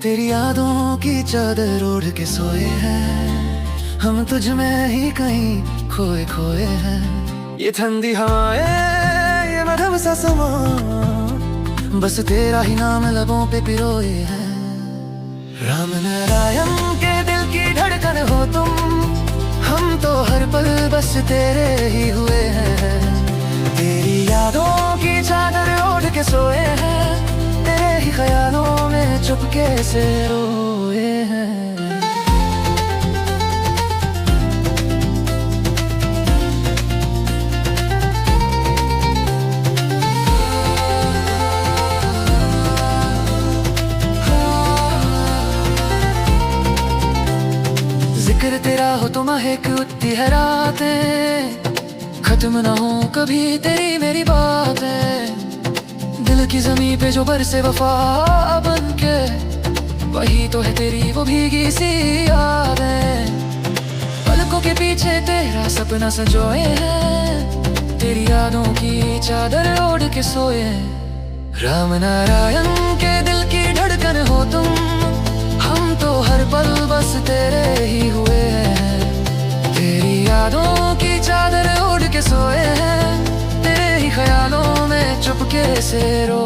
तेरी यादों की चादर ओढ़ के सोए हैं, हम तुझ में ही कहीं खोए खोए हैं। ये ठंडी हवाएं, ये मधुर सा समा, बस तेरा ही नाम लबों पे पिरोए हैं। राम नारायण के दिल की धड़कन हो तुम, हम तो हर पल बस तेरे ही हुए हैं। तेरी यादों की चादर ओढ़ के सोए हैं, तेरे ही ख्यालों में चुपके से रोए हैं। जिक्र तेरा हो तो महक उठती है रातें, खत्म ना हो कभी तेरी मेरी बातें। दिल की जमीन पे जो बरसे वफा बन के, वही तो है तेरी वो भीगी सी यादें। पलकों के पीछे तेरा सपना संजोए हैं, तेरी यादों की चादर ओढ़ के सोए हैं। राम नारायण के दिल की धड़कन हो तुम, हम तो हर पल बस तेरे ही हुए हैं। तेरी यादों की चादर ओढ़ के सोए हैं, तेरे ही ख्यालों में चुपके से रो